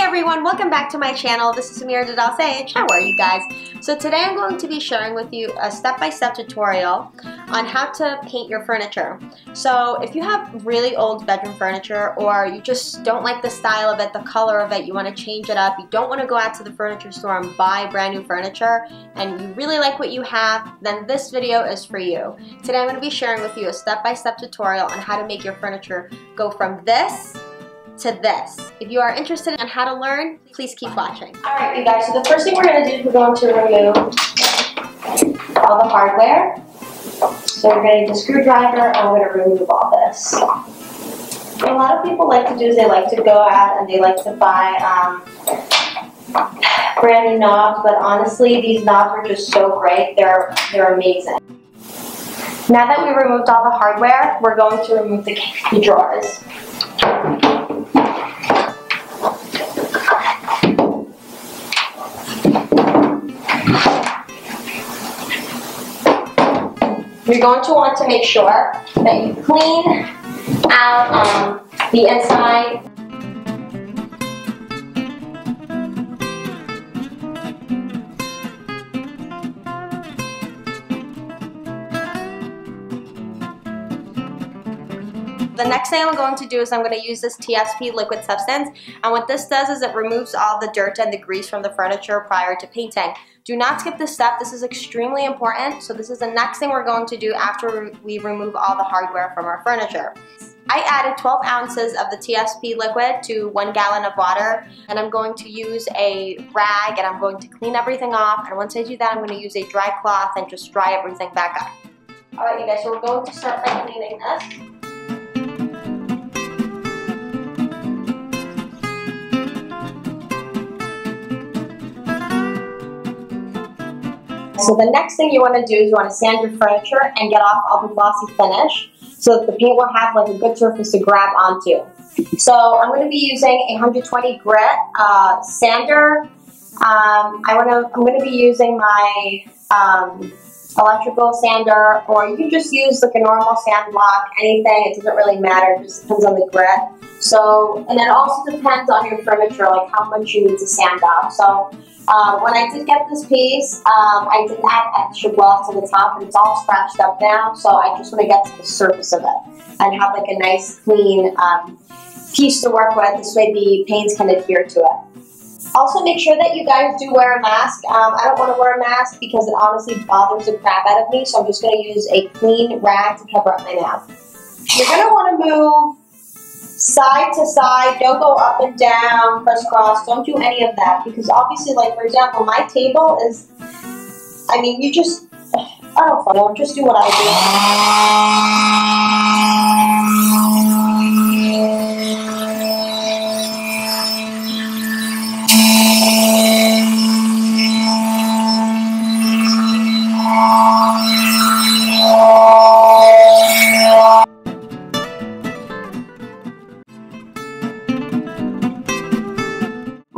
everyone, welcome back to my channel. This is Amira Sage. How are you guys? So today I'm going to be sharing with you a step-by-step tutorial on how to paint your furniture. So if you have really old bedroom furniture or you just don't like the style of it, the color of it, you want to change it up, you don't want to go out to the furniture store and buy brand new furniture, and you really like what you have, then this video is for you. Today I'm going to be sharing with you a step-by-step tutorial on how to make your furniture go from this to this. If you are interested in how to learn, please keep watching. Alright you guys, so the first thing we're going to do is we're going to remove all the hardware. So we're going to use a screwdriver and we're going to remove all this. What a lot of people like to do is they like to go out and they like to buy brand new knobs, but honestly these knobs are just so great, they're amazing. Now that we removed all the hardware, we're going to remove the drawers. You're going to want to make sure that you clean out the inside. The next thing I'm going to do is I'm going to use this TSP Liquid substance, and what this does is it removes all the dirt and the grease from the furniture prior to painting. Do not skip this step, this is extremely important, so this is the next thing we're going to do after we remove all the hardware from our furniture. I added 12 ounces of the TSP liquid to 1 gallon of water, and I'm going to use a rag and I'm going to clean everything off, and once I do that I'm going to use a dry cloth and just dry everything back up. Alright you guys, so we're going to start by cleaning this. So the next thing you want to do is you want to sand your furniture and get off all the glossy finish so that the paint will have like a good surface to grab onto. So I'm going to be using a 120 grit sander. I'm going to be using my electrical sander, or you can just use like a normal sand block, anything, it doesn't really matter, it just depends on the grit. So, and it also depends on your furniture, like how much you need to sand off. So when I did get this piece, I did add extra gloss to the top, and it's all scratched up now, so I just want to get to the surface of it and have like a nice clean piece to work with. This way the paints can adhere to it. Also make sure that you guys do wear a mask. I don't want to wear a mask because it honestly bothers the crap out of me, so I'm just going to use a clean rag to cover up my mouth. You're going to want to move side to side, don't go up and down, crisscross, don't do any of that, because obviously, like for example, my table is, I mean, you just, I don't know, just do what I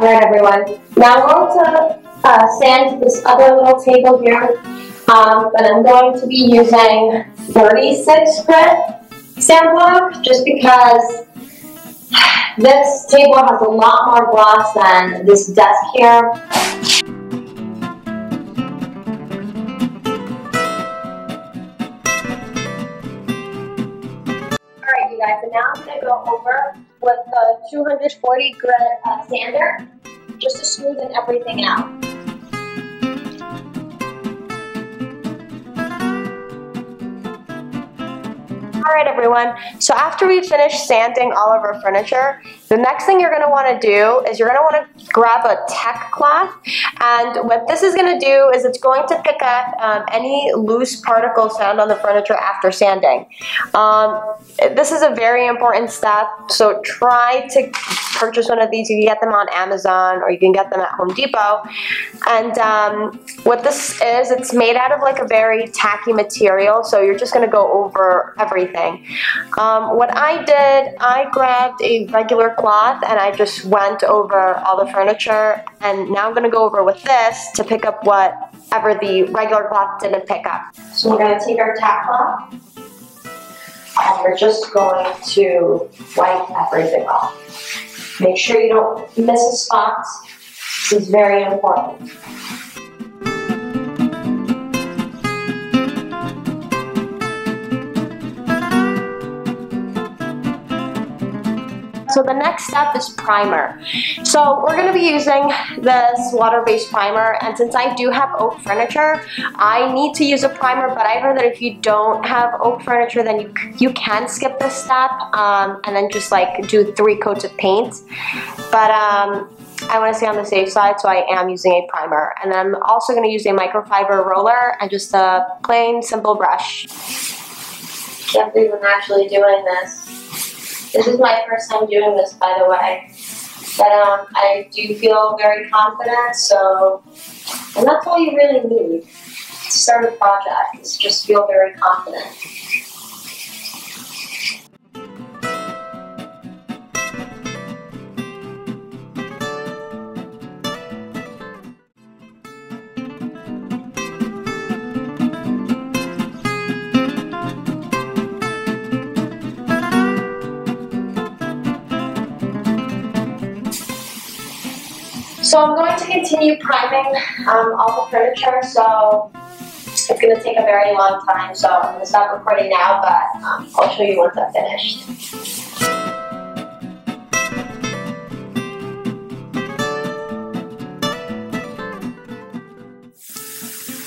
Alright everyone, now I'm going to sand this other little table here, but I'm going to be using 36 grit sand block just because this table has a lot more gloss than this desk here. Alright you guys, so now I'm going to go over with the 240 grit sander just to smoothen everything out. Alright everyone, so after we finish sanding all of our furniture, the next thing you're going to want to do is you're going to want to grab a Tack Cloth, and what this is going to do is it's going to pick up any loose particles found on the furniture after sanding. This is a very important step, so try to purchase one of these. You can get them on Amazon or you can get them at Home Depot. And what this is, it's made out of like a very tacky material, so you're just going to go over everything. What I did, I grabbed a regular cloth and I just went over all the furniture, and now I'm going to go over with this to pick up whatever the regular cloth didn't pick up. So we're going to take our Tack Cloth and we're just going to wipe everything off. Make sure you don't miss a spot. This is very important. So the next step is primer. So we're going to be using this water-based primer, and since I do have oak furniture, I need to use a primer, but I heard that if you don't have oak furniture, then you can skip this step and then just like do 3 coats of paint. But I want to stay on the safe side, so I am using a primer. And then I'm also going to use a microfiber roller and just a plain, simple brush. Can't believe I'm actually doing this. This is my first time doing this, by the way. But I do feel very confident, so, and that's all you really need to start a project, is just feel very confident. So I'm going to continue priming all the furniture, so it's going to take a very long time, so I'm going to stop recording now, but I'll show you once I'm finished.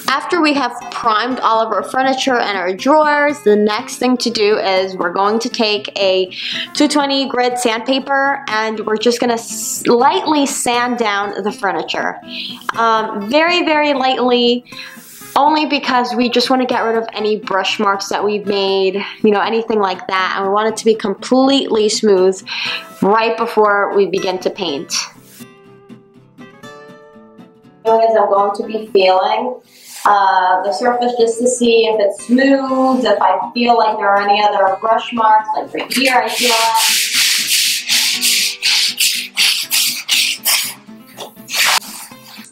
After we have primed all of our furniture and our drawers, the next thing to do is we're going to take a 220 grit sandpaper and we're just going to lightly sand down the furniture. Very, very lightly, only because we just want to get rid of any brush marks that we've made, you know, anything like that, and we want it to be completely smooth right before we begin to paint. I'm going to be feeling the surface just to see if it's smooth, if I feel like there are any other brush marks, like right here I feel it.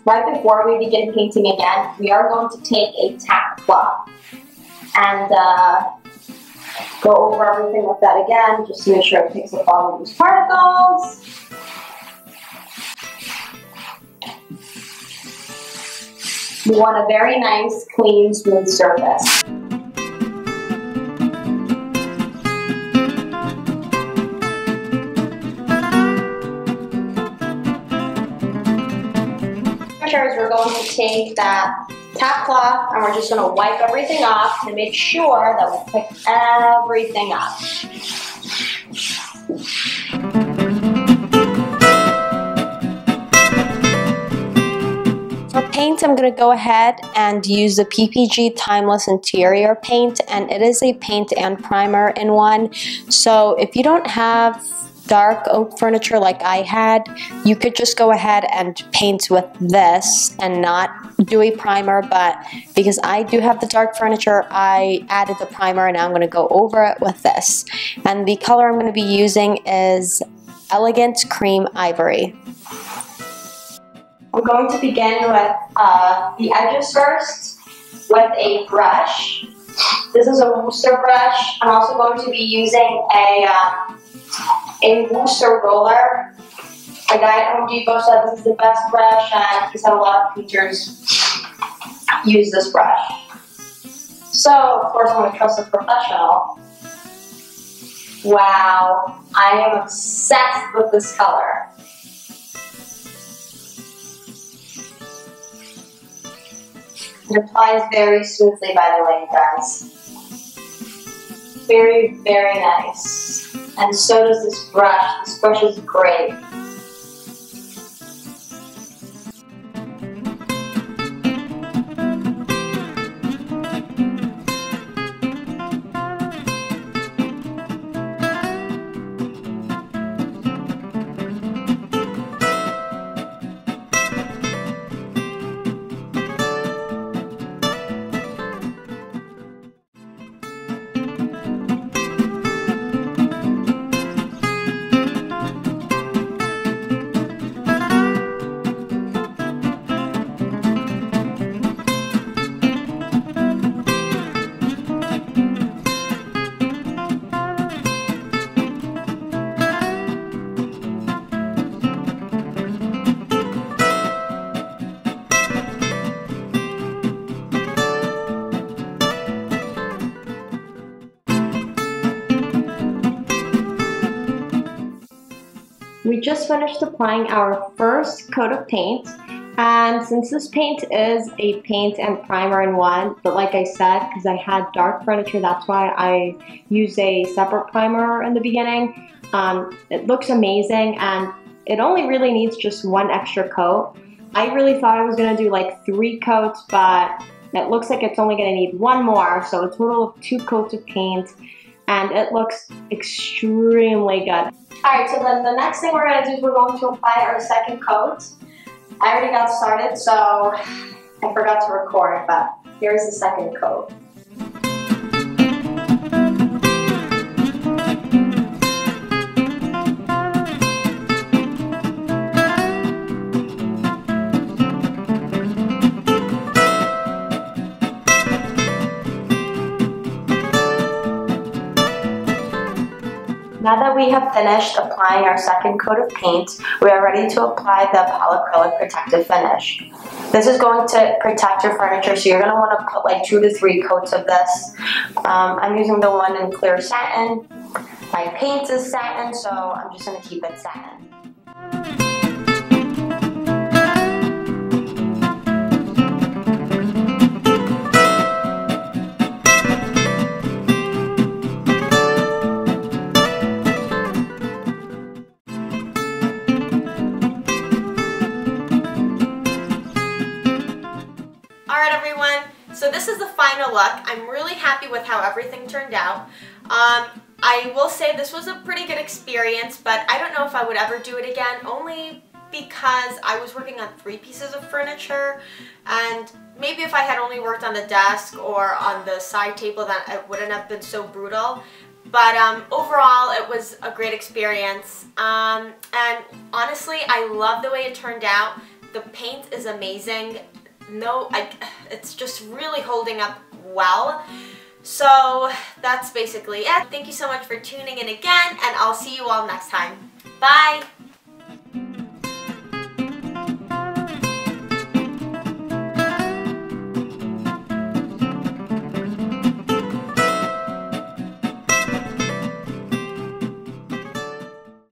Right before we begin painting again, we are going to take a Tack Cloth and go over everything with that again, just to make sure it picks up all of these particles. We want a very nice, clean, smooth surface. We're going to take that Tack Cloth and we're just going to wipe everything off to make sure that we pick everything up. For paint, I'm going to go ahead and use the PPG Timeless Interior Paint, and it is a paint and primer in one. So if you don't have dark oak furniture like I had, you could just go ahead and paint with this and not do a primer, but because I do have the dark furniture, I added the primer and now I'm going to go over it with this. And the color I'm going to be using is Elegant Cream Ivory. I'm going to begin with the edges first with a brush. This is a Wooster brush. I'm also going to be using a Wooster roller. A guy at Home Depot said this is the best brush, and he's had a lot of painters use this brush. So, of course, I'm going to trust a professional. Wow, I am obsessed with this color. It applies very smoothly, by the way, guys. Very, very nice. And so does this brush. This brush is great. just finished applying our first coat of paint, and since this paint is a paint and primer in one, but like I said, because I had dark furniture, that's why I used a separate primer in the beginning. It looks amazing, and it only really needs just one extra coat. I really thought I was going to do like 3 coats, but it looks like it's only going to need 1 more, so a total of 2 coats of paint, and it looks extremely good. Alright, so then the next thing we're going to do is we're going to apply our second coat. I already got started, so I forgot to record, but here's the second coat. Now that we have finished applying our second coat of paint, we are ready to apply the polyacrylic protective finish. This is going to protect your furniture, so you're going to want to put like 2 to 3 coats of this. I'm using the one in clear satin. My paint is satin, so I'm just going to keep it satin. Alright everyone, so this is the final look. I'm really happy with how everything turned out. I will say this was a pretty good experience, but I don't know if I would ever do it again, only because I was working on 3 pieces of furniture, and maybe if I had only worked on the desk or on the side table, then it wouldn't have been so brutal. But overall, it was a great experience, and honestly, I love the way it turned out. The paint is amazing. It's just really holding up well. So that's basically it. Thank you so much for tuning in again, and I'll see you all next time. Bye!